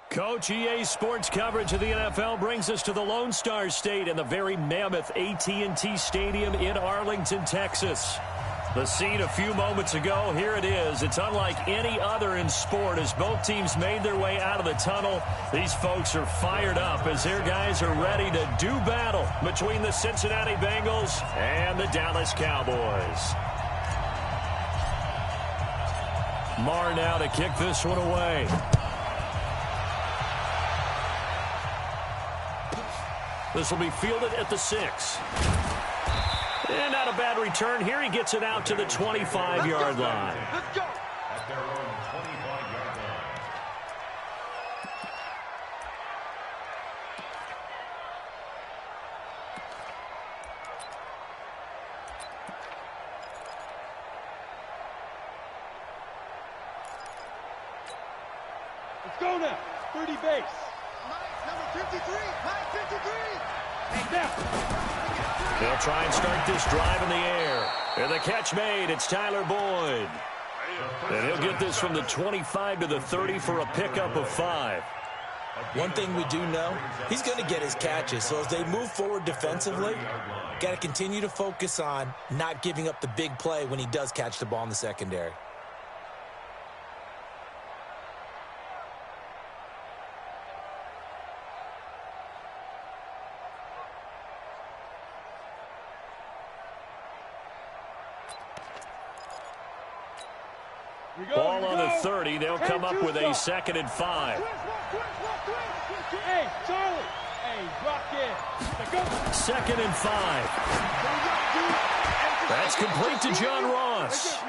Coach, EA Sports coverage of the NFL brings us to the Lone Star State and the very mammoth AT&T Stadium in Arlington, Texas. The scene a few moments ago, here it is. It's unlike any other in sport as both teams made their way out of the tunnel. These folks are fired up as their guys are ready to do battle between the Cincinnati Bengals and the Dallas Cowboys. Marr now to kick this one away. This will be fielded at the 6. And not a bad return here. He gets it out to the 25-yard line. Let's go. At their own 25-yard line. Let's go now. 30 base. Number 53. 53. They'll try and start this drive in the air. And the catch made. It's Tyler Boyd. And he'll get this from the 25 to the 30 for a pickup of 5. One thing we do know, he's going to get his catches. So as they move forward defensively, got to continue to focus on not giving up the big play when he does catch the ball in the secondary. Ball on the 30. They'll come up with a 2nd and 5. Hey, Charlie. Hey, drop in. 2nd and 5. That's complete to John Ross.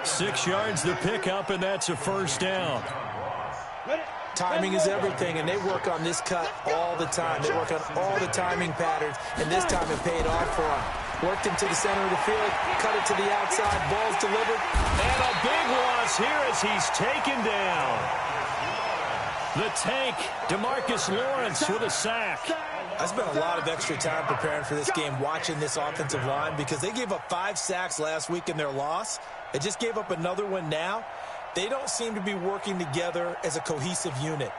6 yards the pickup, and that's a first down. Timing is everything, and they work on this cut all the time. They work on all the timing patterns, and this time it paid off for them. Worked him to the center of the field, cut it to the outside, ball's delivered. And a big loss here as he's taken down. The tank, DeMarcus Lawrence with a sack. I spent a lot of extra time preparing for this game, watching this offensive line, because they gave up 5 sacks last week in their loss. They just gave up another one now. They don't seem to be working together as a cohesive unit.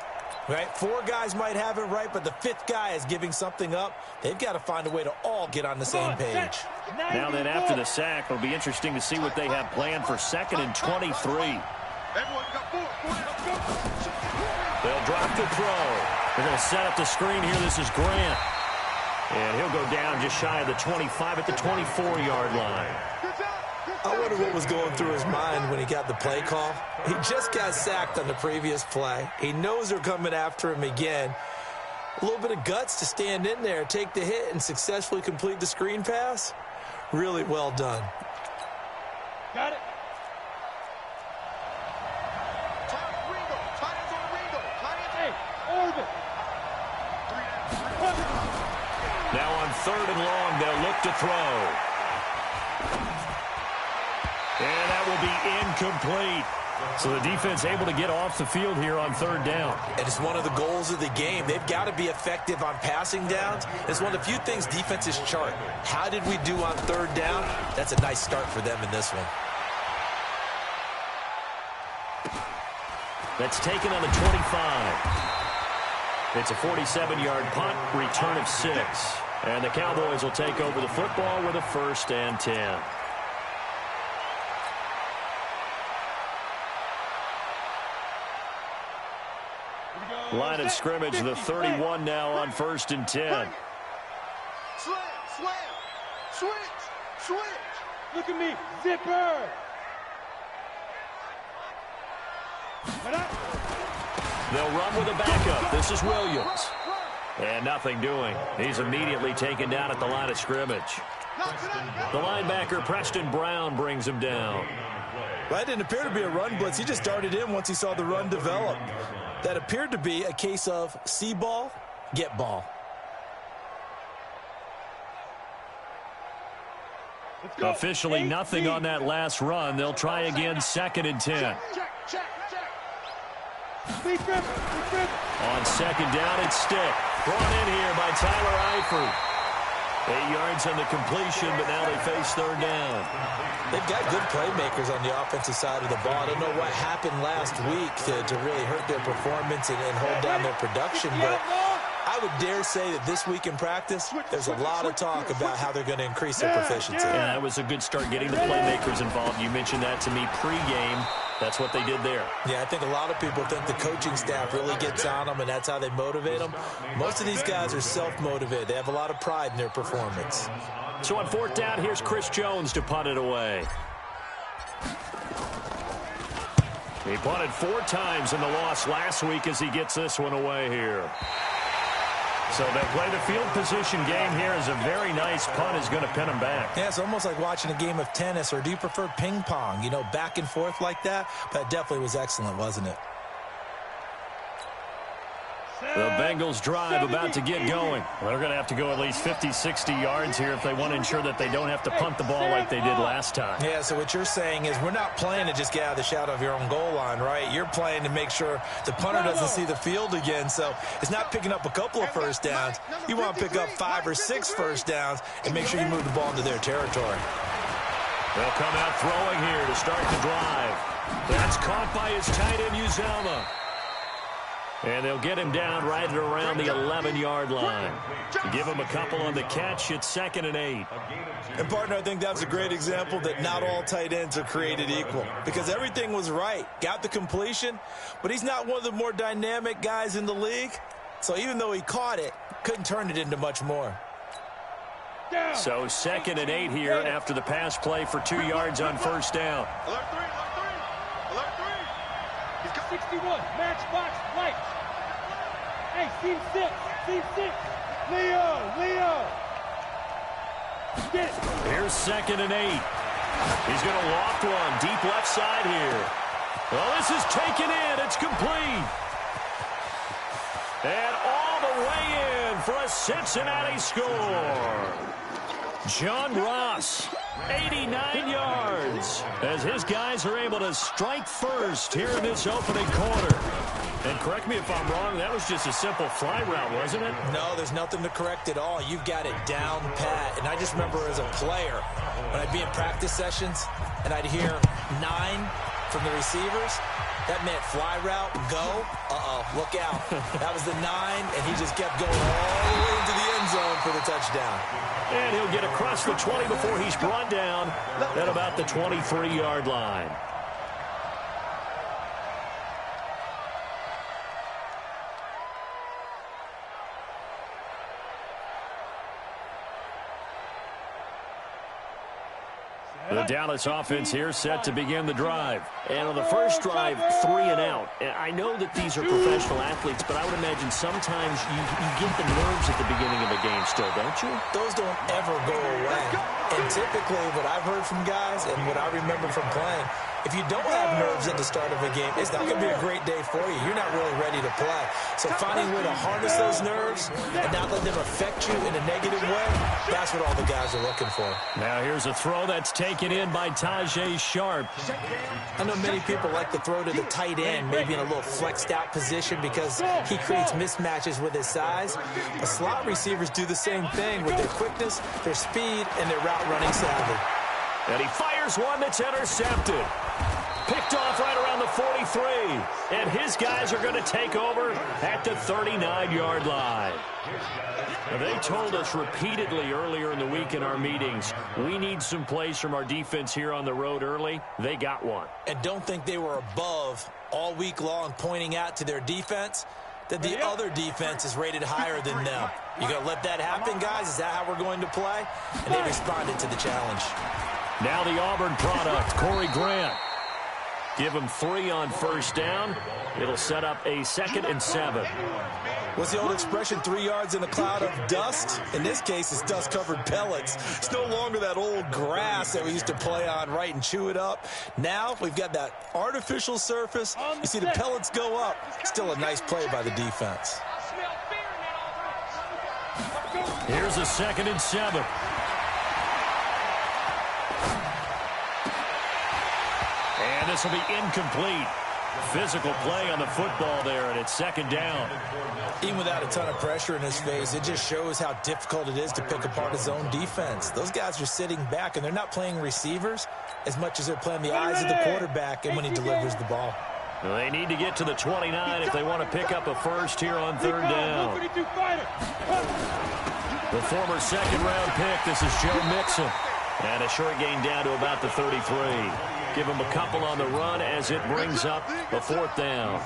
Right? 4 guys might have it right, but the 5th guy is giving something up. They've got to find a way to all get on the same page. Now then, after the sack, it'll be interesting to see what they have planned for 2nd and 23. They'll drop the throw. They're going to set up the screen here. This is Grant. And he'll go down just shy of the 25 at the 24-yard line. I wonder what was going through his mind when he got the play call. He just got sacked on the previous play. He knows they're coming after him again. A little bit of guts to stand in there, take the hit, and successfully complete the screen pass. Really well done. Got it. Hey, Orbit. Now on 3rd and long, they'll look to throw. And that will be incomplete. So the defense able to get off the field here on 3rd down. And it's one of the goals of the game. They've got to be effective on passing downs. It's one of the few things defenses chart. How did we do on 3rd down? That's a nice start for them in this one. That's taken on the 25. It's a 47-yard punt, return of 6. And the Cowboys will take over the football with a 1st and 10. Line of scrimmage, the 31 now on 1st and 10. Slam, switch. Look at me, zipper. They'll run with a backup. This is Williams. And nothing doing. He's immediately taken down at the line of scrimmage. The linebacker, Preston Brown, brings him down. Well, that didn't appear to be a run blitz. He just started in once he saw the run develop. That appeared to be a case of see ball, get ball. Officially nothing on that last run. They'll try again, 2nd and 10. On 2nd down, it's Stick. Brought in here by Tyler Eifert. 8 yards on the completion, but now they face third down. They've got good playmakers on the offensive side of the ball. I don't know what happened last week to really hurt their performance and hold down their production, but I would dare say that this week in practice, there's a lot of talk about how they're going to increase their proficiency. Yeah, that was a good start getting the playmakers involved. You mentioned that to me pregame. That's what they did there. Yeah, I think a lot of people think the coaching staff really gets on them, and that's how they motivate them. Most of these guys are self-motivated. They have a lot of pride in their performance. So on fourth down, here's Chris Jones to punt it away. He punted 4 times in the loss last week as he gets this one away here. So they play the field position game here as a very nice punt is going to pin them back. Yeah, it's almost like watching a game of tennis, or do you prefer ping pong? You know, back and forth like that? But it definitely was excellent, wasn't it? The Bengals drive about to get going. They're going to have to go at least 50, 60 yards here if they want to ensure that they don't have to punt the ball like they did last time. Yeah, so what you're saying is we're not playing to just get out of the shadow of your own goal line, right? You're playing to make sure the punter doesn't see the field again. So it's not picking up a couple of first downs. You want to pick up 5 or 6 first downs and make sure you move the ball into their territory. They'll come out throwing here to start the drive. That's caught by his tight end, Uzomah. And they'll get him down right at around the 11-yard line. To give him a couple on the catch, it's 2nd and 8. And, partner, I think that's a great example that not all tight ends are created equal, because everything was right. Got the completion, but he's not one of the more dynamic guys in the league. So even though he caught it, couldn't turn it into much more. So 2nd and 8 here after the pass play for 2 yards on first down. Alert 3, alert 3, alert 3. He's got 61, matchbox, light. Hey, seam 6, seam 6. Leo. Get it. Here's 2nd and 8. He's going to loft one deep left side here. Well, this is taken in. It's complete. And all the way in for a Cincinnati score. John Ross, 89 yards, as his guys are able to strike first here in this opening quarter. And correct me if I'm wrong, that was just a simple fly route, wasn't it? No, there's nothing to correct at all. You've got it down pat. And I just remember as a player, when I'd be in practice sessions and I'd hear 9 from the receivers, that meant fly route, go, look out. That was the 9, and he just kept going all the way into the end zone for the touchdown. And he'll get across the 20 before he's brought down at about the 23-yard line. The Dallas offense here set to begin the drive. And on the first drive, 3 and out. And I know that these are professional athletes, but I would imagine sometimes you get the nerves at the beginning of a game still, don't you? Those don't ever go away. And typically what I've heard from guys and what I remember from playing, if you don't have nerves at the start of a game, it's not going to be a great day for you. You're not really ready to play. So finding a way to harness those nerves and not let them affect you in a negative way, that's what all the guys are looking for. Now here's a throw that's taken in by Tajay Sharp. I know many people like to throw to the tight end, maybe in a little flexed out position because he creates mismatches with his size. But slot receivers do the same thing with their quickness, their speed, and their route running savvy. And he fires one that's intercepted. Picked off right around the 43. And his guys are going to take over at the 39-yard line. Now, they told us repeatedly earlier in the week in our meetings, we need some plays from our defense here on the road early. They got one. And don't think they were above all week long pointing out to their defense that the other defense is rated higher than them. You going to let that happen, guys? Is that how we're going to play? And they responded to the challenge. Now the Auburn product, Corey Grant. Give him 3 on first down. It'll set up a 2nd and 7. What's the old expression, 3 yards in a cloud of dust? In this case, it's dust-covered pellets. It's no longer that old grass that we used to play on, right, and chew it up. Now we've got that artificial surface. You see the pellets go up. Still a nice play by the defense. Here's a 2nd and 7. And this will be incomplete. Physical play on the football there, and it's second down. Even without a ton of pressure in his face, it just shows how difficult it is to pick apart his own defense. Those guys are sitting back, and they're not playing receivers as much as they're playing the eyes of the quarterback and when he delivers the ball. Well, they need to get to the 29 if they want to pick up a first here on third down. The former second-round pick, this is Joe Mixon. And a short gain down to about the 33. Give him a couple on the run as it brings up a fourth down.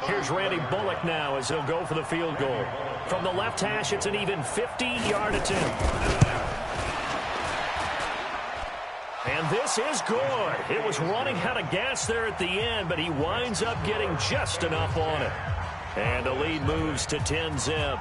Here's Randy Bullock now as he'll go for the field goal. From the left hash, it's an even 50-yard attempt. And this is good. It was running out of gas there at the end, but he winds up getting just enough on it. And the lead moves to 10-zip.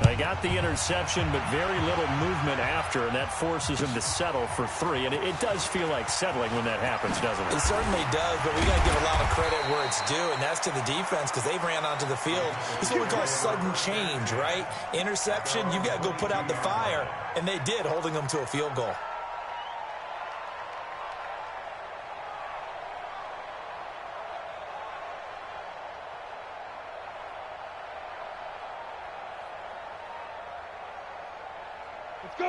They got the interception, but very little movement after, and that forces him to settle for 3. And it does feel like settling when that happens, doesn't it? It certainly does, but we got to give a lot of credit where it's due, and that's to the defense because they ran onto the field. This is what we call sudden change, right? Interception, you got to go put out the fire, and they did, holding them to a field goal.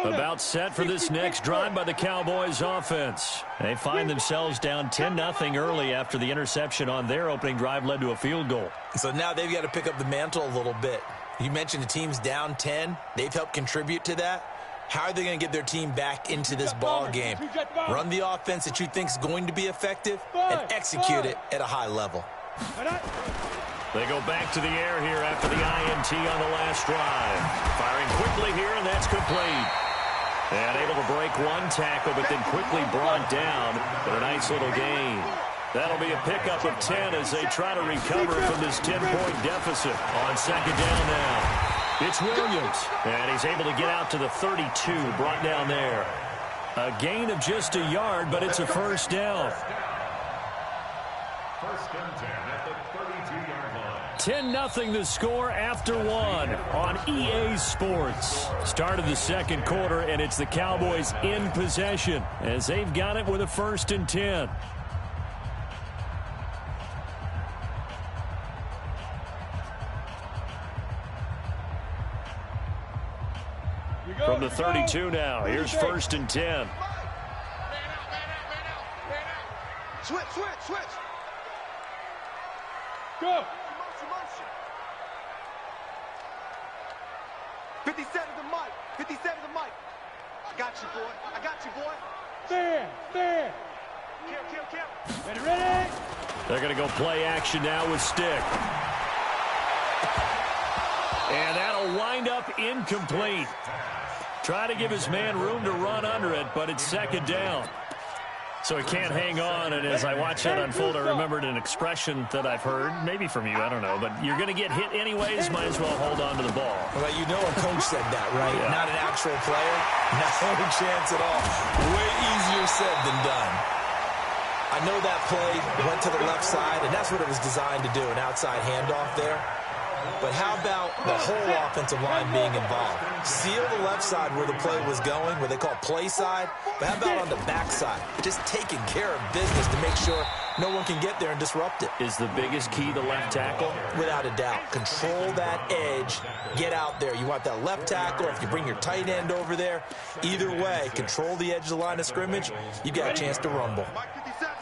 About set for this next drive by the Cowboys offense. They find themselves down 10-0 early after the interception on their opening drive led to a field goal. So now they've got to pick up the mantle a little bit. You mentioned the team's down 10. They've helped contribute to that. How are they going to get their team back into this ball game? Run the offense that you think is going to be effective and execute it at a high level. They go back to the air here after the INT on the last drive. Firing quickly here, and that's complete. And able to break one tackle, but then quickly brought down for a nice little gain. That'll be a pickup of 10 as they try to recover from this 10-point deficit. On second down now, it's Williams. And he's able to get out to the 32, brought down there. A gain of just a yard, but it's a first down. First and 10 at the 32-yard line. 10-0 the score after one on EA Sports. Start of the second quarter, and it's the Cowboys in possession as they've got it with a first and 10. From the 32 now, here's first and 10. Man out. Switch. Go. Motion. 57 to Mike. I got you, boy. There. Kill. Ready. They're going to go play action now with Stick. And that'll wind up incomplete. Try to give his man room to run under it, but it's second down. So he can't hang on, and as I watch that unfold, I remembered an expression that I've heard, maybe from you, I don't know, but you're going to get hit anyways, might as well hold on to the ball. Well, you know a coach said that, right? Yeah. Not an actual player. Not a chance at all. Way easier said than done. I know that play went to the left side, and that's what it was designed to do, an outside handoff there. But how about the whole offensive line being involved? Seal the left side where the play was going, what they call play side. But how about on the back side? Just taking care of business to make sure no one can get there and disrupt it. Is the biggest key the left tackle? Without a doubt. Control that edge. Get out there. You want that left tackle. If you bring your tight end over there, either way, control the edge of the line of scrimmage. You got a chance to rumble. Mike 57.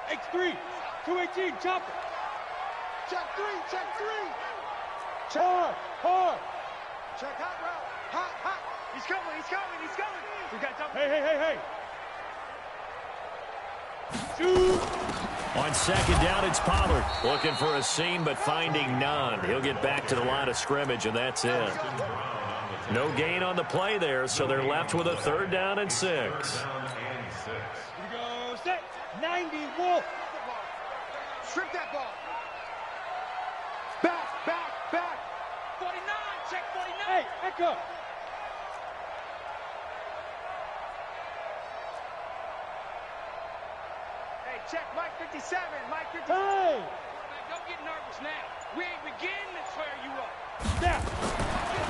X3. 218. Chop it. Check three. Hard. Check hot route. Hot. He's coming. We got double. Hey. Shoot. On second down, it's Pollard. Looking for a seam, but finding none. He'll get back to the line of scrimmage, and that's it. No gain on the play there, so they're left with a third down and 6. Here we go. Set. 90. Wolf. Strip that ball. Back. 49. Check 49. Hey, Echo. Hey, check Mike 57. Hey. Don't get nervous now. We ain't beginning to tear you up. Snap.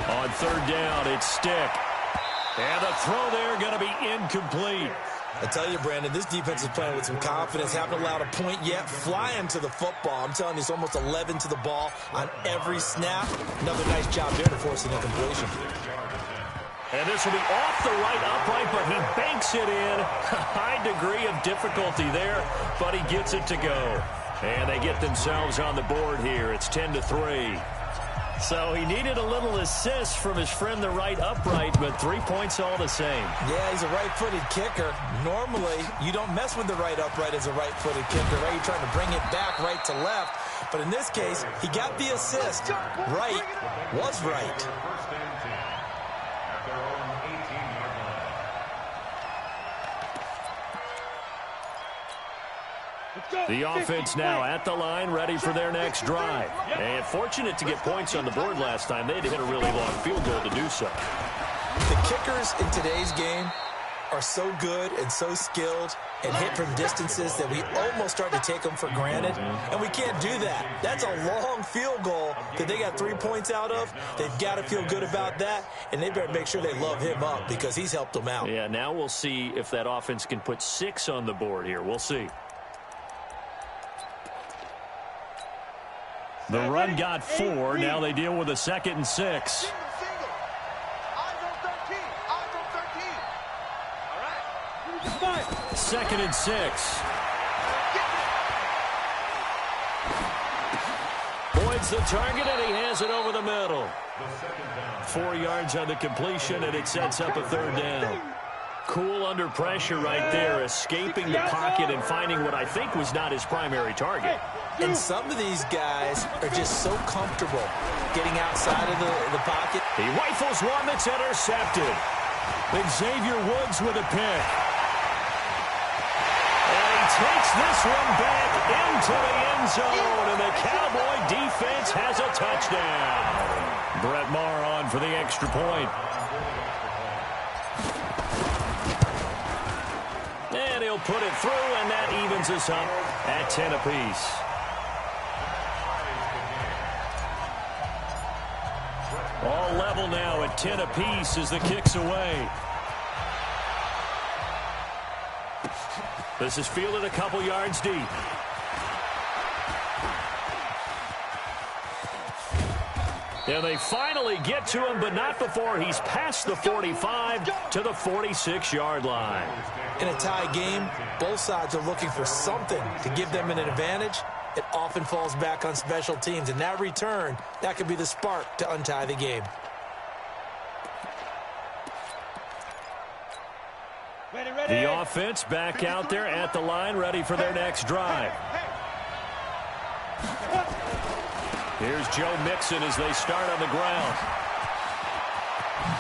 On third down, it's Stick. And the throw there going to be incomplete. I tell you, Brandon, this defense is playing with some confidence. Haven't allowed a point yet. Flying to the football. I'm telling you, it's almost 11 to the ball on every snap. Another nice job there to force an incompletion. And this will be off the right upright, but he banks it in. High degree of difficulty there, but he gets it to go. And they get themselves on the board here. It's 10-3. So he needed a little assist from his friend the right upright, but 3 points all the same. Yeah, he's a right-footed kicker. Normally, you don't mess with the right upright as a right-footed kicker, right? You're trying to bring it back right to left. But in this case, he got the assist. Right was right. The offense now at the line, ready for their next drive. And fortunate to get points on the board last time. They had to hit a really long field goal to do so. The kickers in today's game are so good and so skilled and hit from distances that we almost start to take them for granted. And we can't do that. That's a long field goal that they got 3 points out of. They've got to feel good about that, and they better make sure they love him up because he's helped them out. Yeah, now we'll see if that offense can put 6 on the board here. We'll see. The run got 4. Now they deal with a 2nd and 6. Eyes on 13. Eyes on 13. All right. 2nd and 6. Boyd's the target, and he has it over the middle. 4 yards on the completion, and it sets up a 3rd down. Cool under pressure right there, escaping the pocket and finding what I think was not his primary target. And some of these guys are just so comfortable getting outside of the pocket. He rifles one that's intercepted. Xavier Woods with a pick. And he takes this one back into the end zone, and the Cowboy defense has a touchdown. Brett Maher on for the extra point. And he'll put it through, and that evens us up at 10 apiece. All level now at 10 apiece as the kick's away. This is fielded a couple yards deep. And they finally get to him, but not before he's past the 45 to the 46-yard line. In a tie game, both sides are looking for something to give them an advantage. It often falls back on special teams, and that return, that could be the spark to untie the game. The offense back out there at the line, ready for their next drive. Here's Joe Mixon as they start on the ground.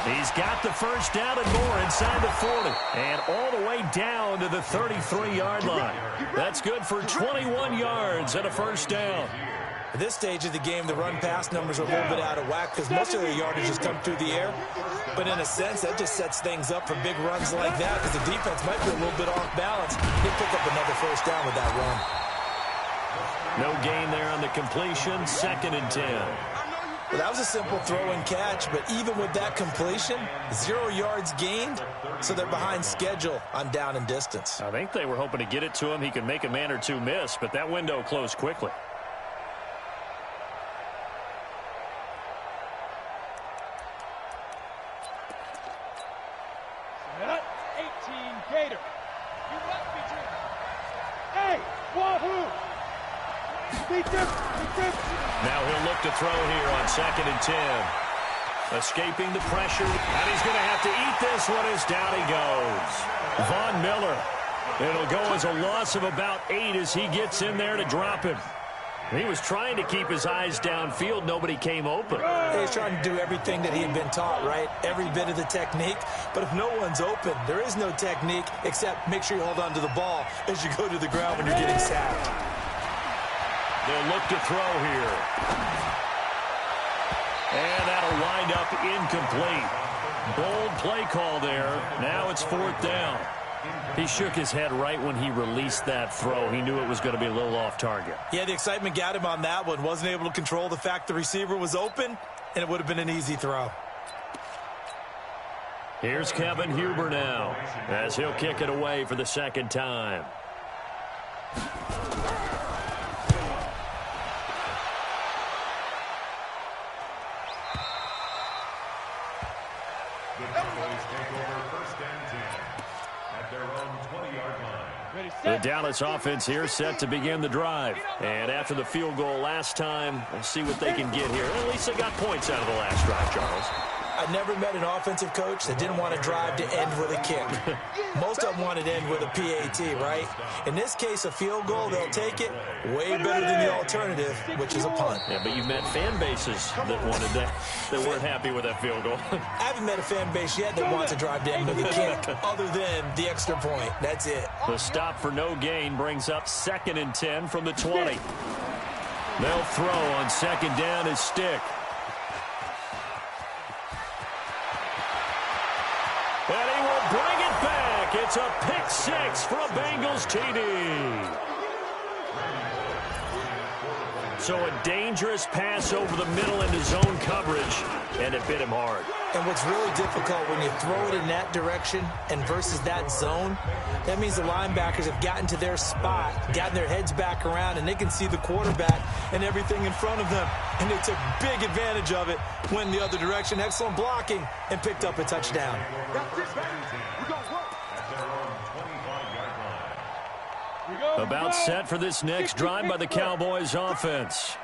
He's got the first down and more inside the 40. And all the way down to the 33-yard line. That's good for 21 yards and a first down. At this stage of the game, the run-pass numbers are a little bit out of whack because most of their yardage has come through the air. But in a sense, that just sets things up for big runs like that because the defense might be a little bit off balance. They pick up another first down with that run. No gain there on the completion, 2nd and 10. Well, that was a simple throw and catch, but even with that completion, 0 yards gained, so they're behind schedule on down and distance. I think they were hoping to get it to him. He could make a man or two miss, but that window closed quickly. Gator. You must be true. Hey, Wahoo! Now he'll look to throw here on 2nd and 10. Escaping the pressure, and he's going to have to eat this one as down he goes. Von Miller. It'll go as a loss of about 8 as he gets in there to drop him. He was trying to keep his eyes downfield. Nobody came open. He's trying to do everything that he had been taught, right? Every bit of the technique. But if no one's open, there is no technique except make sure you hold on to the ball as you go to the ground when you're getting sacked. They'll look to throw here. And that'll wind up incomplete. Bold play call there. Now it's 4th down. He shook his head right when he released that throw. He knew it was going to be a little off target. Yeah, the excitement got him on that one. Wasn't able to control the fact the receiver was open, and it would have been an easy throw. Here's Kevin Huber now as he'll kick it away for the second time. The Cowboys take over first and 10 at their own 20-yard line. The Dallas offense here set to begin the drive. And after the field goal last time, we'll see what they can get here. At least they got points out of the last drive, Charles. I never met an offensive coach that didn't want to drive to end with a kick. Most of them wanted to end with a PAT, right? In this case, a field goal, they'll take it. Way better than the alternative, which is a punt. Yeah, but you've met fan bases that wanted that, that weren't happy with that field goal. I haven't met a fan base yet that wants to drive to end with a kick, other than the extra point. That's it. The stop for no gain brings up 2nd and 10 from the 20. They'll throw on 2nd down his stick. And he will bring it back. It's a pick 6 for a Bengals TD. So a dangerous pass over the middle into zone coverage, and it bit him hard. And what's really difficult when you throw it in that direction and versus that zone, that means the linebackers have gotten to their spot, gotten their heads back around, and they can see the quarterback and everything in front of them. And they took big advantage of it, went the other direction, excellent blocking, and picked up a touchdown. About set for this next drive by the Cowboys offense.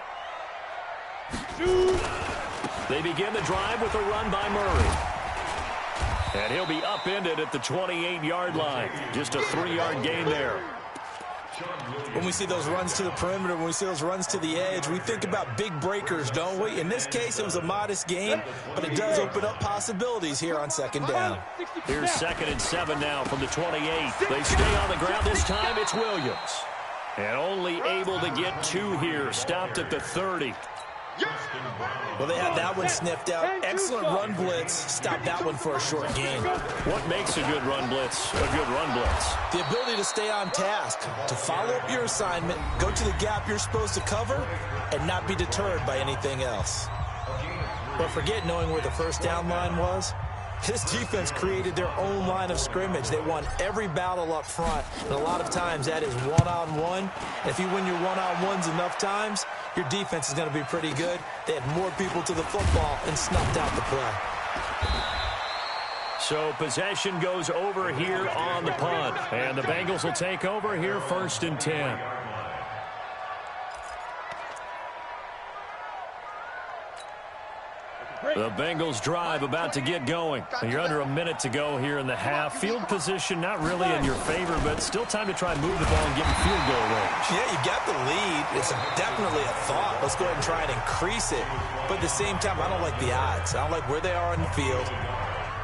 They begin the drive with a run by Murray. And he'll be upended at the 28-yard line. Just a 3-yard gain there. When we see those runs to the perimeter, when we see those runs to the edge, we think about big breakers, don't we? In this case, it was a modest gain, but it does open up possibilities here on 2nd down. Here's 2nd and 7 now from the 28. They stay on the ground this time. It's Williams. And only able to get 2 here. Stopped at the 30. Well, they had that one sniffed out. Excellent run blitz. Stopped that one for a short gain. What makes a good run blitz a good run blitz? The ability to stay on task, to follow up your assignment, go to the gap you're supposed to cover, and not be deterred by anything else. But forget knowing where the first down line was. This defense created their own line of scrimmage. They won every battle up front, and a lot of times that is one-on-one. If you win your one-on-ones enough times, your defense is going to be pretty good. They had more people to the football and snuffed out the play. So possession goes over here on the punt, and the Bengals will take over here 1st and 10. The Bengals drive about to get going. You're under a minute to go here in the half. Field position not really in your favor, but still time to try and move the ball and get in field goal range. Yeah, you got the lead. It's definitely a thought. Let's go ahead and try and increase it. But at the same time, I don't like the odds. I don't like where they are on the field.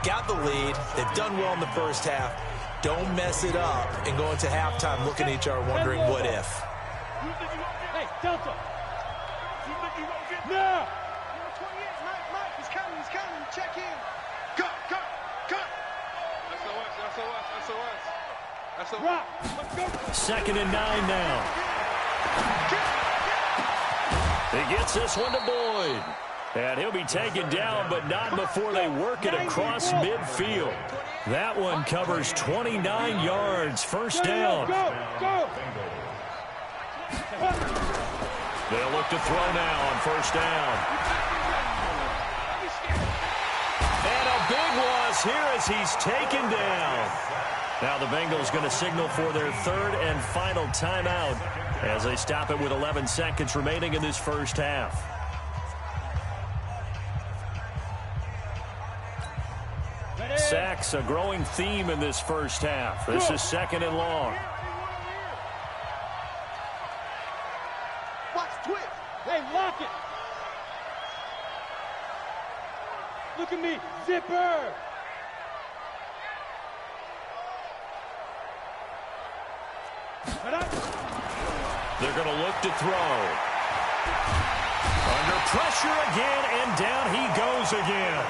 Got the lead. They've done well in the first half. Don't mess it up and go into halftime looking at each other wondering what if. Hey, Delta. No. Check in. Go. SOS. Let's go. 2nd and 9 now. He gets this one to Boyd. And he'll be taken down, but not before they work it across midfield. That one covers 29 yards. First down. Go. They'll look to throw now on first down. And a big loss here as he's taken down. Now the Bengals going to signal for their 3rd and final timeout as they stop it with 11 seconds remaining in this first half. Sacks, a growing theme in this first half. This is 2nd and long. Watch twitch. Hey, lock it. Look at me, zipper. They're going to look to throw. Under pressure again, and down he goes again.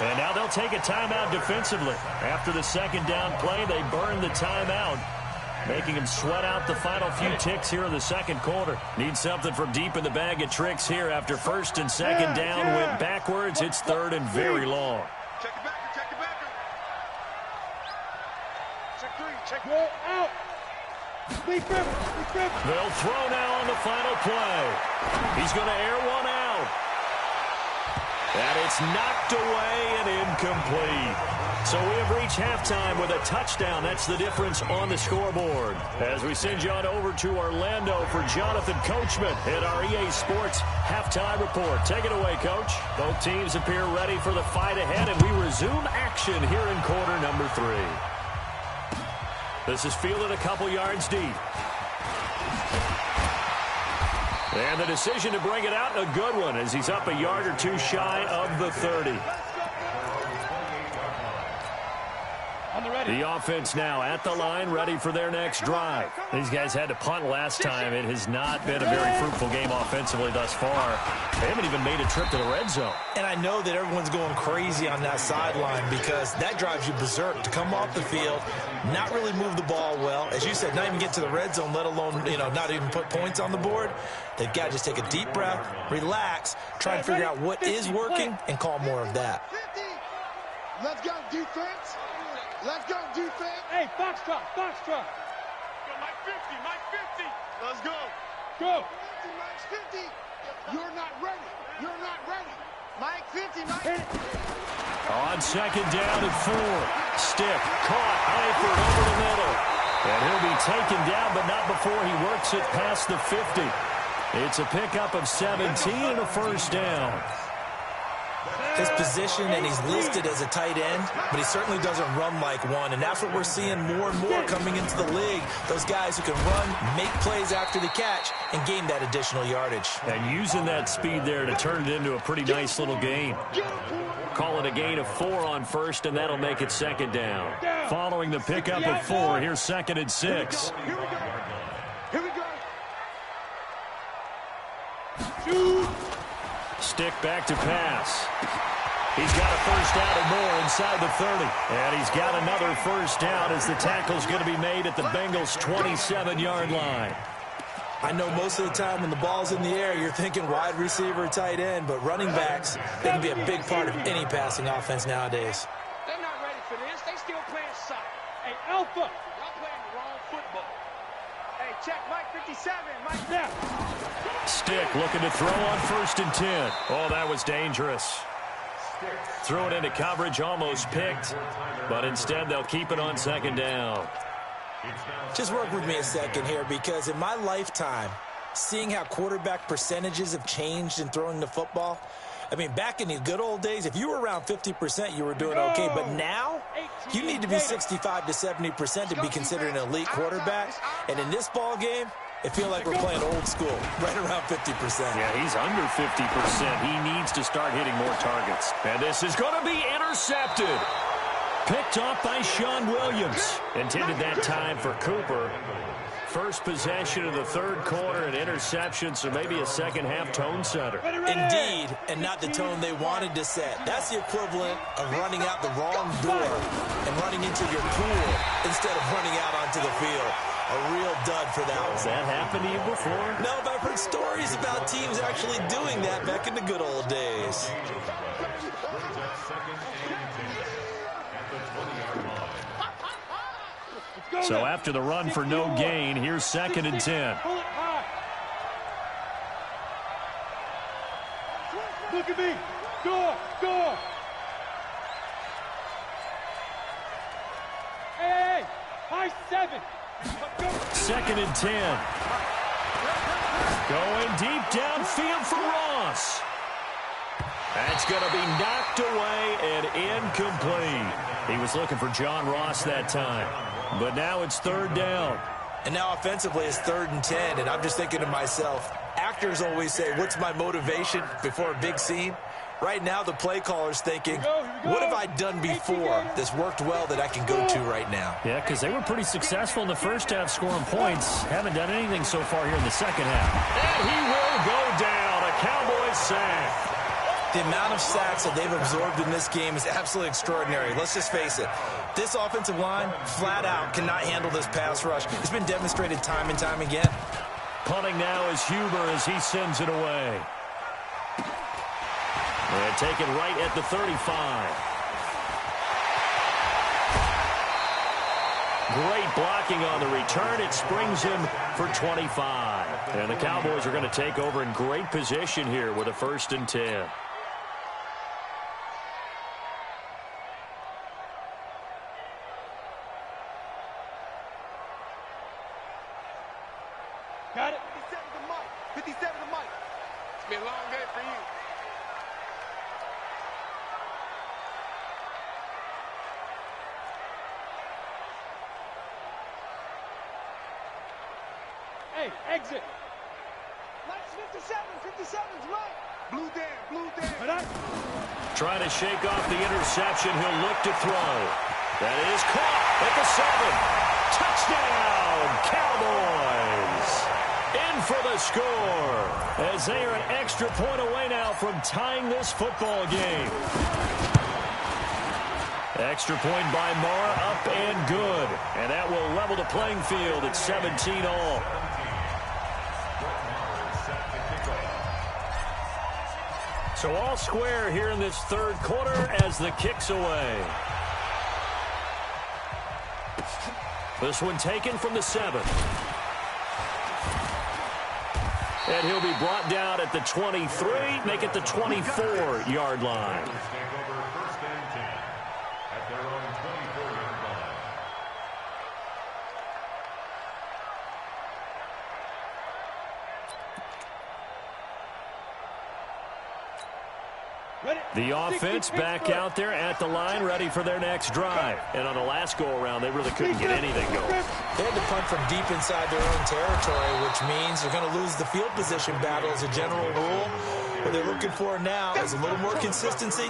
And now they'll take a timeout defensively. After the 2nd down play, they burn the timeout, making him sweat out the final few ticks here in the 2nd quarter. Need something from deep in the bag of tricks here after 1st and 2nd down went backwards. It's 3rd and very long. Check it back. Go out. They'll throw now on the final play. He's going to air one out. And it's knocked away and incomplete. So we have reached halftime with a touchdown. That's the difference on the scoreboard. As we send you on over to Orlando for Jonathan Coachman at our EA Sports Halftime Report. Take it away, Coach. Both teams appear ready for the fight ahead, and we resume action here in quarter number 3. This is fielded a couple yards deep. And the decision to bring it out, a good one, as he's up a yard or two shy of the 30. The offense now at the line, ready for their next drive. These guys had to punt last time. It has not been a very fruitful game offensively thus far. They haven't even made a trip to the red zone. And I know that everyone's going crazy on that sideline because that drives you berserk to come off the field, not really move the ball well. As you said, not even get to the red zone, let alone, not even put points on the board. They've got to just take a deep breath, relax, try and figure out what is working, and call more of that. Let's go, defense. Let's go, defense. Hey, Foxtrot. Go, Mike 50. Let's go. Go. 50, Mike 50. You're not ready. Mike 50, Mike. On second down and 4. Stick caught. Eifert over the middle. And he'll be taken down, but not before he works it past the 50. It's a pickup of 17 and a first down. His position, and he's listed as a tight end, but he certainly doesn't run like one, and that's what we're seeing more and more coming into the league. Those guys who can run, make plays after the catch, and gain that additional yardage. And using that speed there to turn it into a pretty nice little gain. Call it a gain of 4 on first, and that'll make it second down. Following the pickup of 4, here's second and 6. Here we go. Shoot. Stick back to pass. He's got a first down and more inside the 30. And he's got another first down as the tackle's going to be made at the Bengals' 27-yard line. I know most of the time when the ball's in the air, you're thinking wide receiver, tight end, but running backs, they can be a big part of any passing offense nowadays. They're not ready for this. They still playing soft. Hey, Alpha. Y'all playing the wrong football. Hey, check Mike 57. Mike Now. Stick looking to throw on first and 10. Oh, that was dangerous. Threw it into coverage, almost picked, but instead they'll keep it on second down. Just work with me a second here, because in my lifetime, seeing how quarterback percentages have changed in throwing the football, I mean, back in the good old days, if you were around 50%, you were doing okay. But now, you need to be 65 to 70% to be considered an elite quarterback. And in this ball game, it feels like we're playing old school, right around 50%. Yeah, he's under 50%. He needs to start hitting more targets. And this is going to be intercepted. Picked off by Sean Williams. Intended that time for Cooper. First possession of the third quarter, an interception, so maybe a second-half tone setter. Indeed, and not the tone they wanted to set. That's the equivalent of running out the wrong door and running into your pool instead of running out onto the field. A real dud for that one. Has that happened to you before? No, but I've heard stories about teams actually doing that back in the good old days. So after the run for no gain, here's second and 10. Look at me. Go. Hey, high 7. Second and 10. Going deep downfield for Ross. That's going to be knocked away and incomplete. He was looking for John Ross that time. But now it's third down. And now offensively it's 3rd and 10. And I'm just thinking to myself, actors always say, what's my motivation before a big scene? Right now the play caller's thinking, what have I done before that's worked well that I can go to right now? Yeah, because they were pretty successful in the first half scoring points. Haven't done anything so far here in the second half. And he will go down. A Cowboys sack. The amount of sacks that they've absorbed in this game is absolutely extraordinary. Let's just face it. This offensive line, flat out, cannot handle this pass rush. It's been demonstrated time and time again. Punting now is Huber as he sends it away. And taken right at the 35. Great blocking on the return. It springs him for 25. And the Cowboys are going to take over in great position here with a 1st and 10. Got it. 57 to Mike. 57 to Mike. It's been a long day for you. Hey, exit. Mike's 57. 57's Mike. Blue down. Blue down. Right up. Trying to shake off the interception. He'll look to throw. That is caught at the 7. Touchdown, Cowboys. In for the score as they are an extra point away now from tying this football game. Extra point by Marr, up and good. And that will level the playing field at 17 all. So all square here in this 3rd quarter as the kick's away. This one taken from the 7. And he'll be brought down at the 23, make it the 24-yard line. Take over 1st and 10 at their own 24-yard line. Ready. The offense back out there at the line, ready for their next drive. And on the last go-around, they really couldn't get anything going. They had to punt from deep inside their own territory, which means they're going to lose the field position battle as a general rule. What they're looking for now is a little more consistency,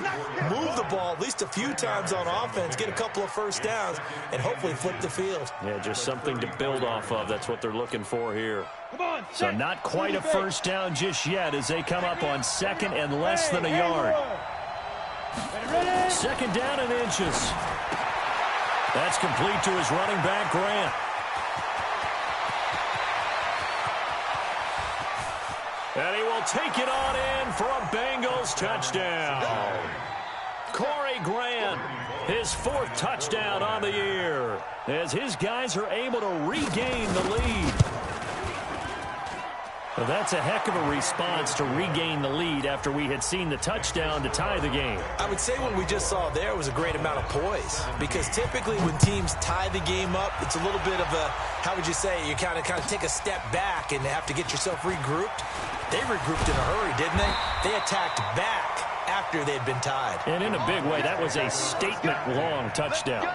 move the ball at least a few times on offense, get a couple of 1st downs, and hopefully flip the field. Yeah, just something to build off of. That's what they're looking for here. Come on. So not quite a 1st down just yet as they come up on 2nd and less than a yard. Ready. 2nd down and inches. That's complete to his running back, Grant. And he will take it on in for a Bengals touchdown. Corey Grant, his 4th touchdown on the year, as his guys are able to regain the lead. Well, that's a heck of a response to regain the lead after we had seen the touchdown to tie the game. I would say what we just saw there was a great amount of poise, because typically when teams tie the game up, it's a little bit of a, how would you say, you kind of take a step back and have to get yourself regrouped. They regrouped in a hurry, didn't they? They attacked back after they'd been tied. And in a big way, that was a statement-long touchdown.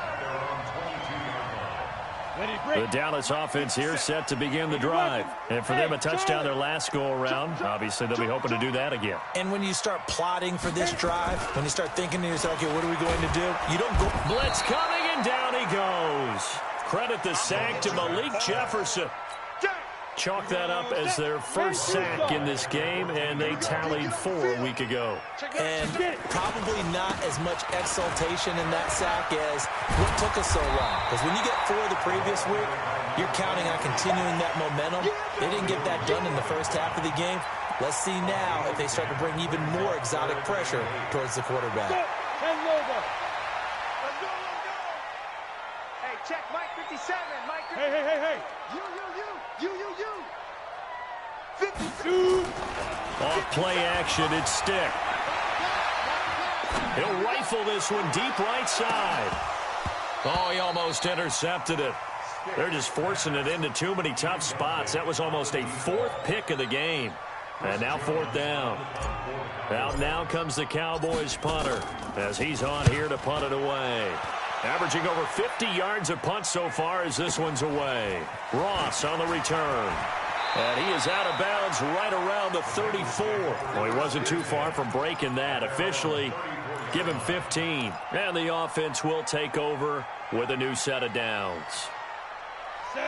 The Dallas offense here set to begin the drive. And for them, a touchdown their last go-around. Obviously, they'll be hoping to do that again. And when you start plotting for this drive, when you start thinking to yourself, okay, what are we going to do? You don't go. Blitz coming, and down he goes. Credit the sack to Malik Jefferson. Chalk that up as their 1st sack in this game, and they tallied 4 a week ago. And probably not as much exultation in that sack as what took us so long. Because when you get 4 the previous week, you're counting on continuing that momentum. They didn't get that done in the 1st half of the game. Let's see now if they start to bring even more exotic pressure towards the quarterback. Let's go. Hey, check Mike 57. Mike 57. Hey. You. 52. Off play action, it's Stick. He'll rifle this one deep right side. Oh, he almost intercepted it. They're just forcing it into too many tough spots. That was almost a 4th pick of the game. And now 4th down. Out now comes the Cowboys punter as he's on here to punt it away. Averaging over 50 yards a punt so far as this one's away. Ross on the return. And he is out of bounds right around the 34. Well, he wasn't too far from breaking that. Officially, give him 15. And the offense will take over with a new set of downs.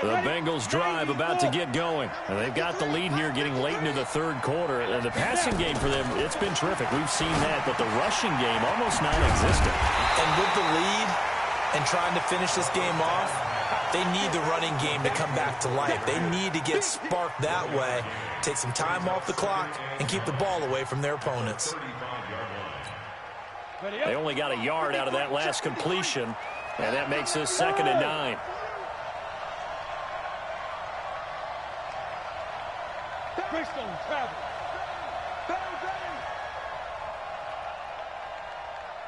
The Bengals drive about to get going. And they've got the lead here getting late into the 3rd quarter. And the passing game for them, it's been terrific. We've seen that, but the rushing game almost non-existent. And with the lead and trying to finish this game off, they need the running game to come back to life. They need to get sparked that way, take some time off the clock, and keep the ball away from their opponents. They only got a yard out of that last completion, and that makes this 2nd and 9. Greystone travel.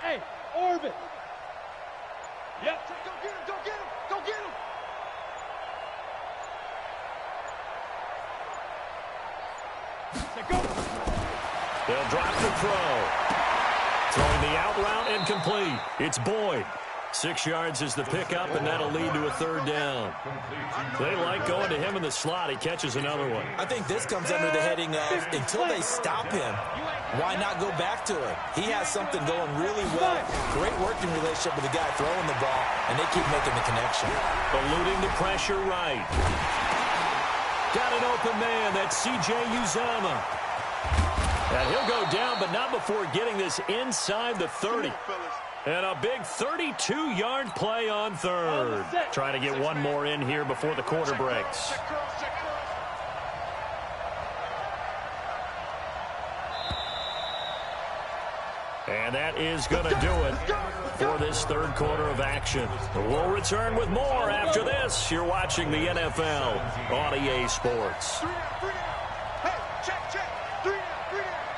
Hey, orbit. Yep. Go get him, go get him, go get him. Go. They'll drop the throw. Throwing the out route incomplete. It's Boyd. 6 yards is the pickup, and that'll lead to a third down. They like going to him in the slot. He catches another one. I think this comes under the heading of until they stop him, why not go back to him? He has something going really well. Great working relationship with the guy throwing the ball, and they keep making the connection. Eluding the pressure right. Got an open man. That's C.J. Uzama. And he'll go down, but not before getting this inside the 30. And a big 32-yard play on third. Trying to get one more in here before the quarter breaks. And that is going to do it for this third quarter of action. We'll return with more after this. You're watching the NFL on EA Sports.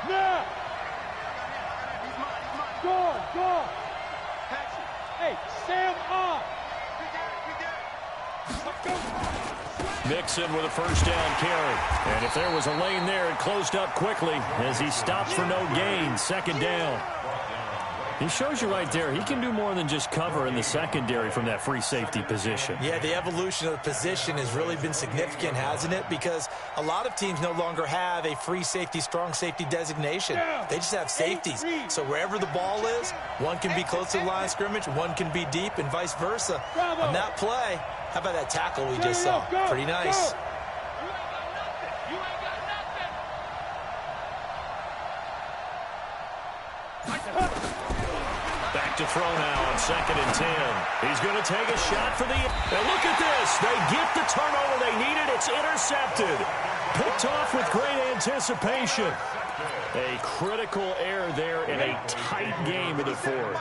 Now. Go. Hey, Sam on. Mixon with a first down carry. And if there was a lane there, it closed up quickly as he stops for no gain. Second down. He shows you right there, he can do more than just cover in the secondary from that free safety position. Yeah, the evolution of the position has really been significant, hasn't it? Because a lot of teams no longer have a free safety, strong safety designation. They just have safeties. So wherever the ball is, one can be close to the line of scrimmage, one can be deep, and vice versa. On that play, how about that tackle we just saw? Pretty nice. Back to throw now on 2nd and 10. He's going to take a shot for the... And look at this. They get the turnover they needed. It's intercepted. Picked off with great anticipation. A critical error there in a tight game in the fourth.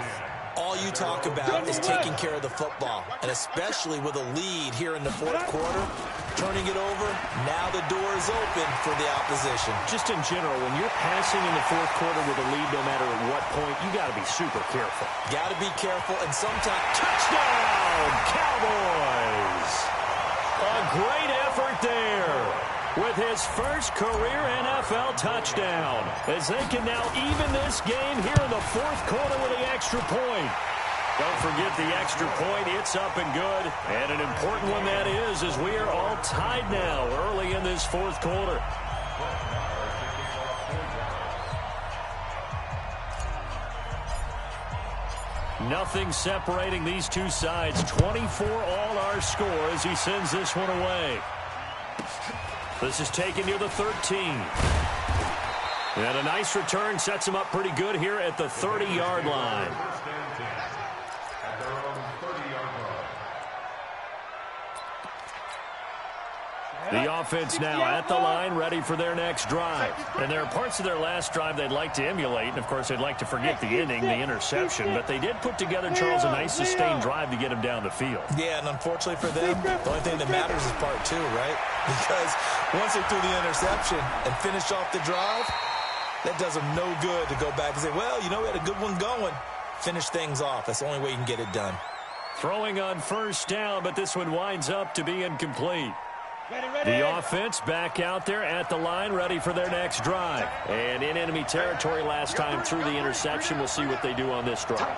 All you talk about is taking care of the football, and especially with a lead here in the fourth quarter, turning it over, now the door is open for the opposition. Just in general, when you're passing in the fourth quarter with a lead, no matter at what point, you got to be super careful. Got to be careful, and sometimes... Touchdown, Cowboys! A great effort there with his first career NFL touchdown, as they can now even this game here in the fourth quarter with the extra point. Don't forget the extra point. It's up and good, and an important one that is, as we are all tied now early in this fourth quarter. Nothing separating these two sides. 24 all our score as he sends this one away. This is taken near the 13. And a nice return sets him up pretty good here at the 30-yard line. The offense now at the line, ready for their next drive. And there are parts of their last drive they'd like to emulate. And, of course, they'd like to forget the inning, the interception. But they did put together, Charles, a nice sustained drive to get him down the field. Yeah, and unfortunately for them, the only thing that matters is part two, right? Because once they threw the interception and finished off the drive, that does them no good to go back and say, well, you know, we had a good one going. Finish things off. That's the only way you can get it done. Throwing on first down, but this one winds up to be incomplete. The offense back out there at the line, ready for their next drive. And in enemy territory last time through the interception. We'll see what they do on this drive.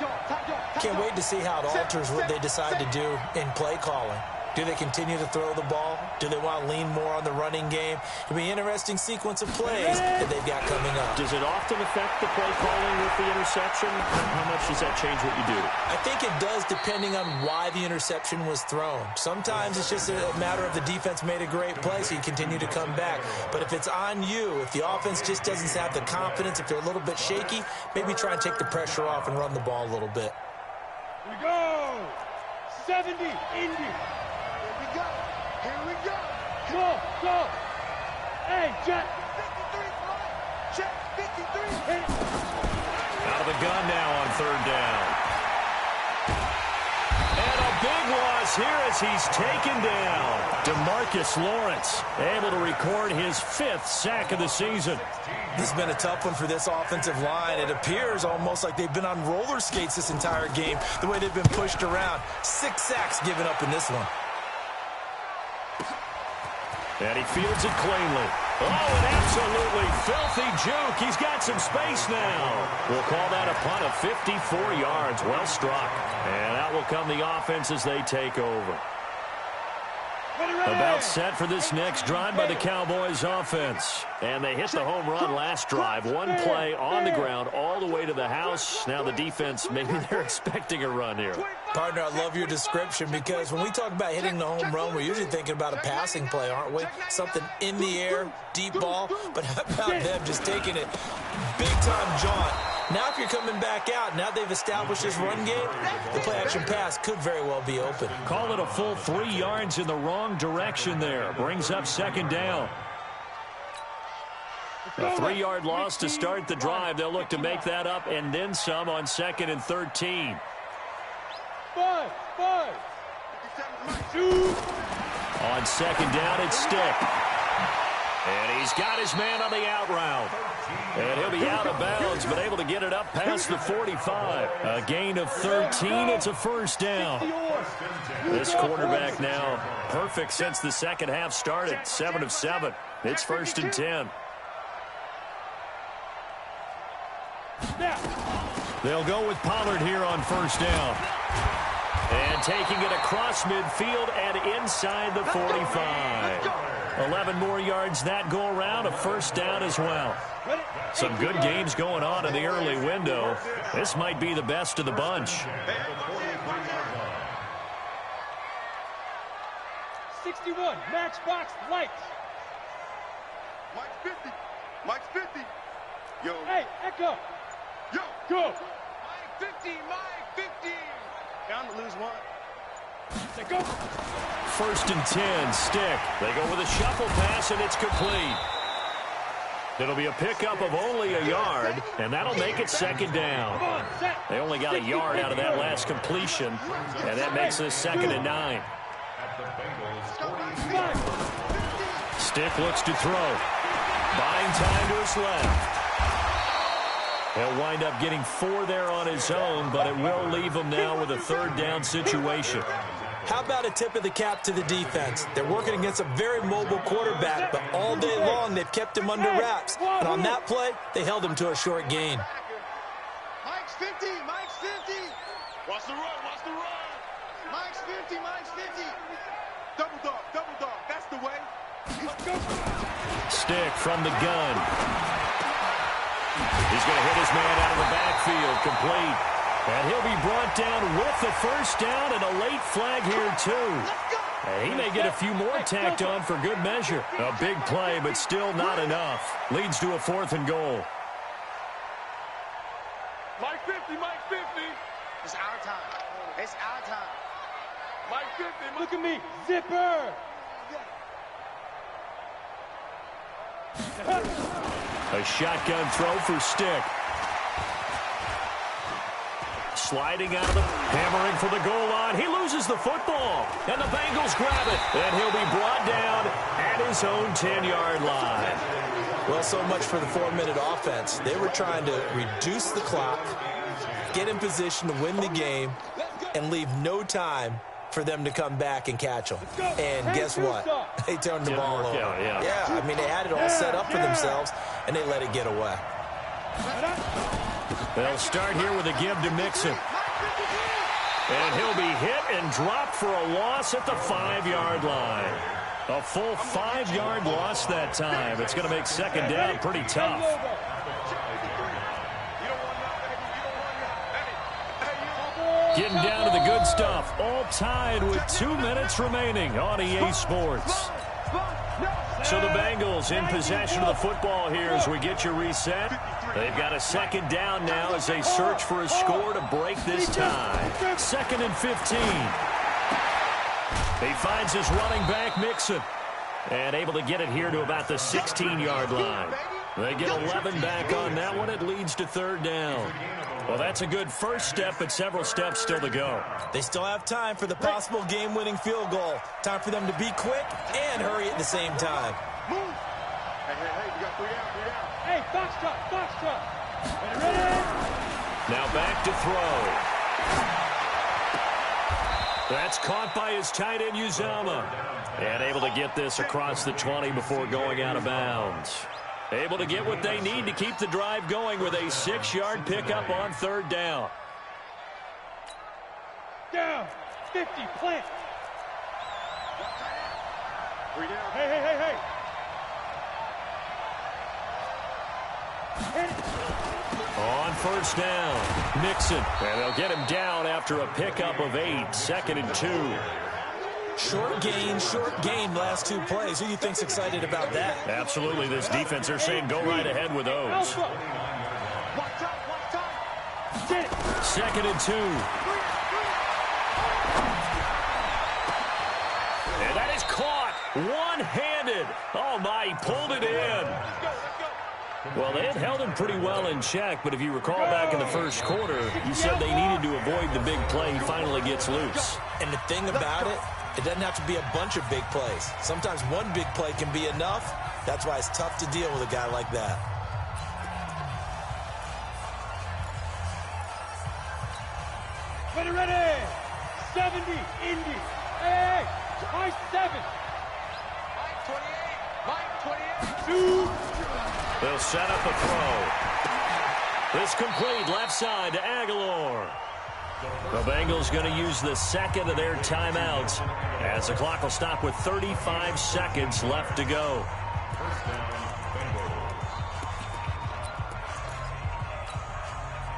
Can't wait to see how it alters what they decide to do in play calling. Do they continue to throw the ball? Do they want to lean more on the running game? It'll be an interesting sequence of plays that they've got coming up. Does it often affect the play calling with the interception? How much does that change what you do? I think it does, depending on why the interception was thrown. Sometimes it's just a matter of the defense made a great play, so you continue to come back. But if it's on you, if the offense just doesn't have the confidence, if they're a little bit shaky, maybe try and take the pressure off and run the ball a little bit. Here we go. 70, Indy. Here we go. Go. Hey, Jack. 53, check, 53. Out of the gun now on third down. And a big loss loss here as he's taken down. DeMarcus Lawrence able to record his 5th sack of the season. This has been a tough one for this offensive line. It appears almost like they've been on roller skates this entire game, the way they've been pushed around. 6 sacks given up in this one. And he fields it cleanly. Oh, an absolutely filthy juke. He's got some space now. We'll call that a punt of 54 yards. Well struck. And out will come the offense as they take over. About set for this next drive by the Cowboys offense. And they hit the home run last drive. One play on the ground all the way to the house. Now the defense, maybe they're expecting a run here. Partner, I love your description because when we talk about hitting the home run, we're usually thinking about a passing play, aren't we? Something in the air, deep ball. But how about them just taking it big-time jaunt? Now if you're coming back out, now they've established this run game, the play-action pass could very well be open. Call it a full 3 yards in the wrong direction there. Brings up second down. A 3-yard loss to start the drive. They'll look to make that up and then some on 2nd and 13. 5. On 2nd down, it's Stick. And he's got his man on the out route. And he'll be out of bounds, but able to get it up past the 45. A gain of 13. It's a first down. This quarterback now perfect since the second half started. 7 of 7. It's 1st and 10. They'll go with Pollard here on first down. And taking it across midfield and inside the 45. 11 more yards that go around, a first down as well. Some good games going on in the early window. This might be the best of the bunch. 61, Matchbox Lights. Mike's 50. Mike's 50. Yo. Hey, Echo. Yo. Go. Mike 50. Mike 50. Down to lose one. Say go. 1st and 10, Stick. They go with a shuffle pass, and it's complete. It'll be a pickup of only a yard, and that'll make it 2nd down. They only got a yard out of that last completion, and that makes this 2nd and 9. Stick looks to throw. Buying time to his left. He'll wind up getting 4 there on his own, but it will leave him now with a 3rd down situation. How about a tip of the cap to the defense? They're working against a very mobile quarterback, but all day long they've kept him under wraps. And on that play, they held him to a short gain. Mike's 50. Mike's 50. Watch the run. Watch the run. Mike's 50. Mike's 50. Double dog. Double dog. That's the way. Stick from the gun. He's going to hit his man out of the backfield, complete. And he'll be brought down with the first down and a late flag here, too. And he may get a few more tacked on for good measure. A big play, but still not enough. Leads to a 4th and goal. Mike 50, Mike 50. It's our time. It's our time. Mike 50, look at me. Zipper. A shotgun throw for Stick. Sliding out of the, hammering for the goal line. He loses the football, and the Bengals grab it. And he'll be brought down at his own 10-yard line. Well, so much for the 4-minute offense. They were trying to reduce the clock, get in position to win the game, and leave no time for them to come back and catch them. And guess what? They turned the ball over. Yeah, I mean, they had it all set up for themselves, and they let it get away. They'll start here with a give to Mixon. And he'll be hit and dropped for a loss at the 5-yard line. A full 5-yard loss that time. It's going to make 2nd down pretty tough. Getting down to the good stuff. All tied with 2 minutes remaining on EA Sports. So the Bengals in possession of the football here as we get you reset. They've got a 2nd down now as they search for a score to break this tie. 2nd and 15. He finds his running back, Mixon. And able to get it here to about the 16-yard line. They get 11 back on that one. It leads to third down. Well, that's a good first step, but several steps still to go. They still have time for the possible game-winning field goal. Time for them to be quick and hurry at the same time. Move. Hey, we got 3 down. Hey, box truck. Ready? Now back to throw. That's caught by his tight end, Uzama. And able to get this across the 20 before going out of bounds. Able to get what they need to keep the drive going with a 6-yard pickup on third down. Down. 50, plant. 3 down. Hey. Hit it. On first down, Nixon. And they'll get him down after a pickup of 8, 2nd and 2. Short gain last 2 plays. Who do you think's excited about that? Absolutely. This defense, they're saying go right ahead with those. Alpha. Watch out. Get it. 2nd and 2. And that is caught one-handed. Oh, my, he pulled it in. Well, they had held him pretty well in check, but if you recall back in the first quarter, you said they needed to avoid the big play. He finally gets loose. And the thing about it, it doesn't have to be a bunch of big plays. Sometimes one big play can be enough. That's why it's tough to deal with a guy like that. Ready. 70, Indy. Hey, high 7. Mike 28. 2. They'll set up a throw. This complete left side to Aguilar. The Bengals going to use the second of their timeouts as the clock will stop with 35 seconds left to go.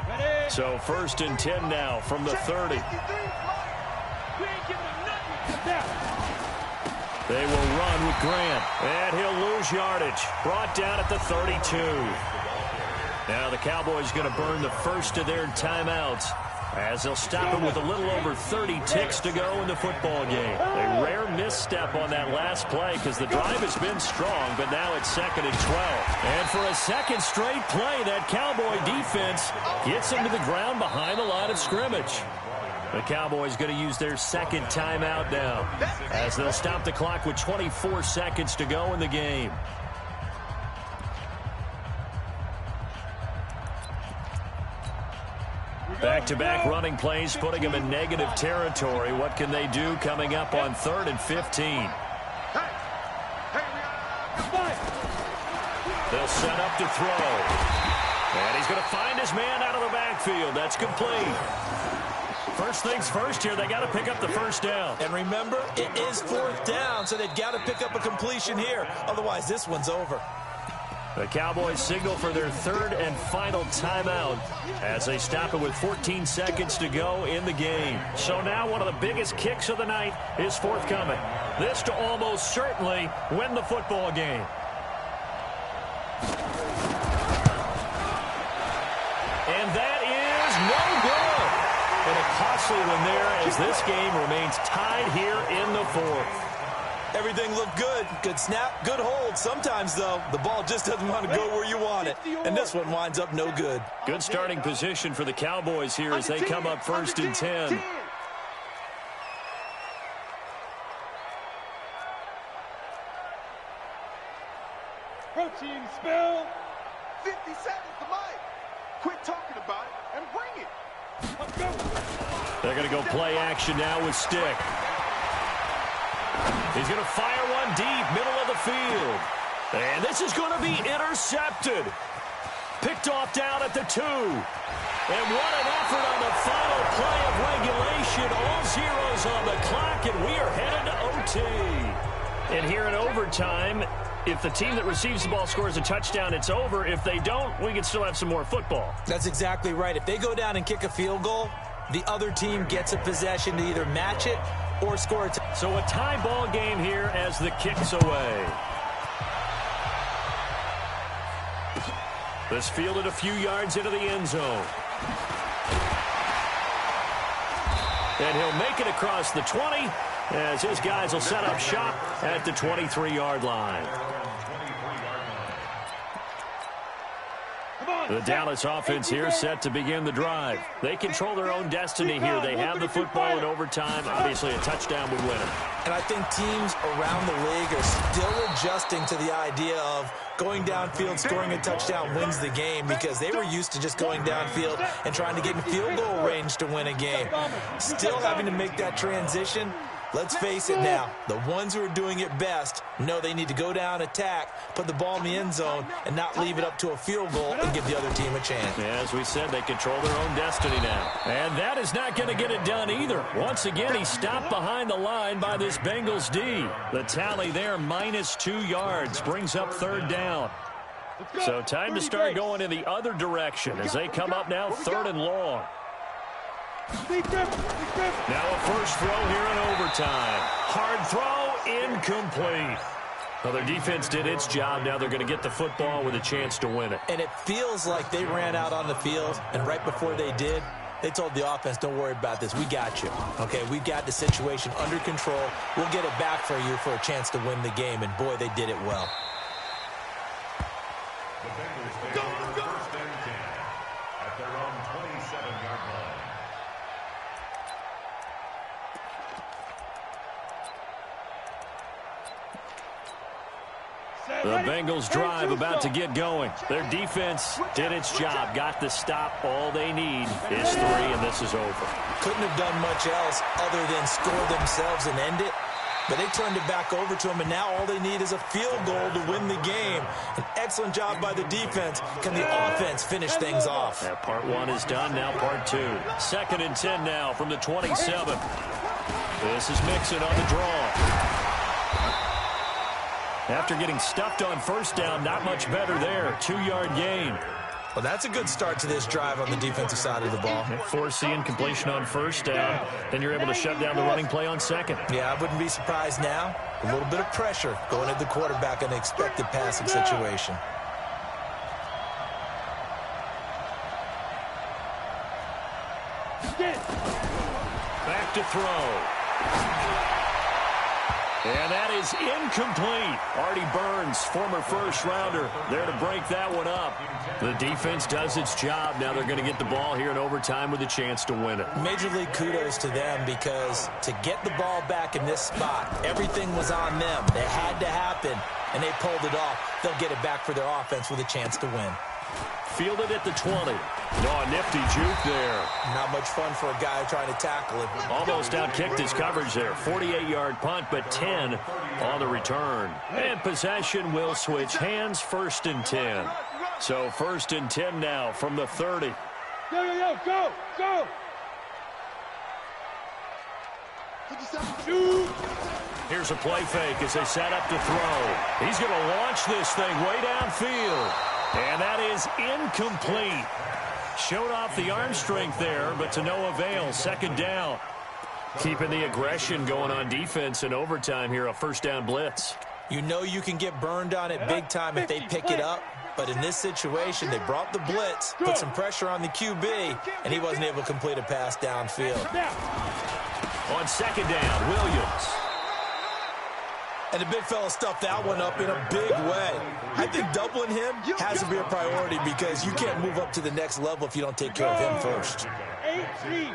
Ready. So 1st and 10 now from the 30. We ain't giving him nothing. Down. They will run with Grant, and he'll lose yardage. Brought down at the 32. Now the Cowboys going to burn the first of their timeouts as they'll stop him with a little over 30 ticks to go in the football game. A rare misstep on that last play because the drive has been strong, but now it's 2nd and 12. And for a second straight play, that Cowboy defense gets him to the ground behind the line of scrimmage. The Cowboys going to use their second timeout now as they'll stop the clock with 24 seconds to go in the game. Back-to-back running plays, putting them in negative territory. What can they do coming up on 3rd and 15? They'll set up to throw. And he's going to find his man out of the backfield. That's complete. First things first here, they got to pick up the first down. And remember, it is 4th down, so they've got to pick up a completion here. Otherwise, this one's over. The Cowboys signal for their 3rd and final timeout as they stop it with 14 seconds to go in the game. So now one of the biggest kicks of the night is forthcoming. This to almost certainly win the football game. And that is no good. And a costly one there as this game remains tied here in the 4th. Everything looked good. Good snap, good hold. Sometimes, though, the ball just doesn't want to go where you want it. And this one winds up no good. Good starting position for the Cowboys here as they come up 1st and 10. Protein spill. 50 seconds to Mike. Quit talking about it and bring it. Let's go. They're going to go play action now with Stick. He's going to fire one deep, middle of the field. And this is going to be intercepted. Picked off down at the 2. And what an effort on the final play of regulation. All zeros on the clock, and we are headed to OT. And here in overtime, if the team that receives the ball scores a touchdown, it's over. If they don't, we can still have some more football. That's exactly right. If they go down and kick a field goal, the other team gets a possession to either match it or score it. So a tie ball game here as the kick's away. This fielded a few yards into the end zone. And he'll make it across the 20 as his guys will set up shop at the 23-yard line. The Dallas offense here set to begin the drive. They control their own destiny here. They have the football in overtime. Obviously, a touchdown would win it. And I think teams around the league are still adjusting to the idea of going downfield, scoring a touchdown wins the game, because they were used to just going downfield and trying to get in field goal range to win a game. Still having to make that transition. Let's face it now, the ones who are doing it best know they need to go down, attack, put the ball in the end zone, and not leave it up to a field goal and give the other team a chance. As we said, they control their own destiny now. And that is not going to get it done either. Once again, he's stopped behind the line by this Bengals D. The tally there, -2 yards, brings up 3rd down. So time to start going in the other direction as they come up now 3rd and long. Now a first throw here in overtime. Hard throw, incomplete. Well, their defense did its job. Now they're going to get the football with a chance to win it. And it feels like they ran out on the field, and right before they did, they told the offense, don't worry about this. We got you. Okay, we got the situation under control. We'll get it back for you for a chance to win the game. And, boy, they did it well. The Bengals take over 1st and 10 at their own 27-yard line. The Bengals drive about to get going. Their defense did its job, got the stop. All they need is 3, and this is over. Couldn't have done much else other than score themselves and end it. But they turned it back over to them, and now all they need is a field goal to win the game. An excellent job by the defense. Can the offense finish things off? Yeah, part 1 is done, now part 2. 2nd and 10 now from the 27. This is Mixon on the draw. After getting stuffed on 1st down, not much better there. 2-yard gain. Well, that's a good start to this drive on the defensive side of the ball. Forcing completion on 1st down. Then you're able to shut down the running play on 2nd. Yeah, I wouldn't be surprised now. A little bit of pressure going at the quarterback in an expected passing situation. Back to throw. And that is incomplete. Artie Burns, former first-rounder, there to break that one up. The defense does its job. Now they're going to get the ball here in overtime with a chance to win it. Major League kudos to them, because to get the ball back in this spot, everything was on them. It had to happen, and they pulled it off. They'll get it back for their offense with a chance to win. Fielded at the 20. Oh, nifty juke there. Not much fun for a guy trying to tackle it. Almost outkicked his coverage there. 48-yard punt, but 10 on the return. And possession will switch hands, 1st and 10. So 1st and 10 now from the 30. Go! Here's a play fake as they set up to throw. He's going to launch this thing way downfield. And that is incomplete. Showed off the arm strength there, but to no avail. 2nd down. Keeping the aggression going on defense in overtime here, a 1st down blitz. You know you can get burned on it big time if they pick it up. But in this situation, they brought the blitz, put some pressure on the QB, and he wasn't able to complete a pass downfield. On 2nd down, Williams. And the big fella stuffed that one up in a big way. I think doubling him has to be a priority, because you can't move up to the next level if you don't take care of him first. 18.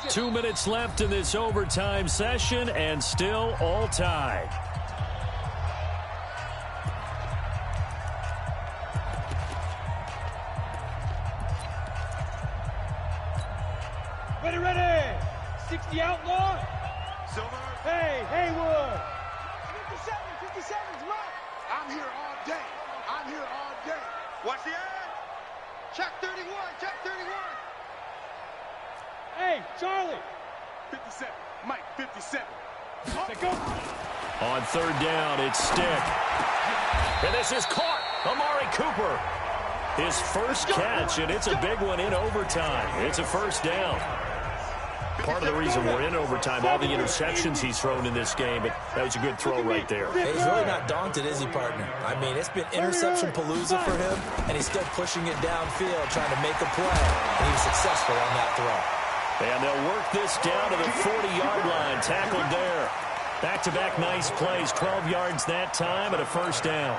2 minutes left in this overtime session, and still all tied. Ready. 60 outlaw. Silver. Hey, Haywood. 57's right. I'm here all day. Watch the ad. Check 31. Hey, Charlie. 57. Mike, 57. Go. On 3rd down, it's Stick. And this is caught. Amari Cooper. His first catch, and it's a big one in overtime. It's a 1st down. Part of the reason we're in overtime, all the interceptions he's thrown in this game, but that was a good throw right there. He's really not daunted, is he, partner? I mean, it's been interception palooza for him, and he's still pushing it downfield, trying to make a play, and he was successful on that throw. And they'll work this down to the 40-yard line, tackled there. Back-to-back nice plays, 12 yards that time and a first down.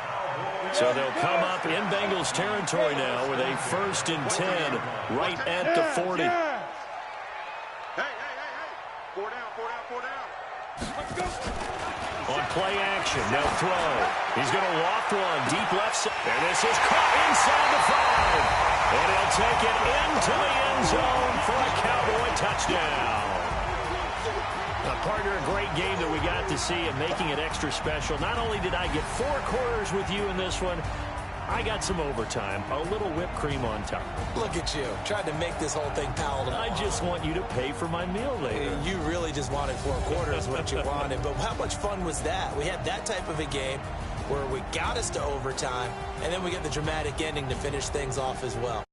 So they'll come up in Bengals territory now with a 1st and 10 right at the 40. Hey. 4 down. Let's go. On play action, they'll throw. He's going to loft one deep left side. And this is caught inside the 5. And he'll take it into the end zone for a Cowboy touchdown. Partner, a great game that we got to see and making it extra special. Not only did I get 4 quarters with you in this one, I got some overtime, a little whipped cream on top. Look at you, tried to make this whole thing palatable. I just want you to pay for my meal later. You really just wanted 4 quarters, what you wanted. But how much fun was that? We had that type of a game where we got us to overtime, and then we get the dramatic ending to finish things off as well.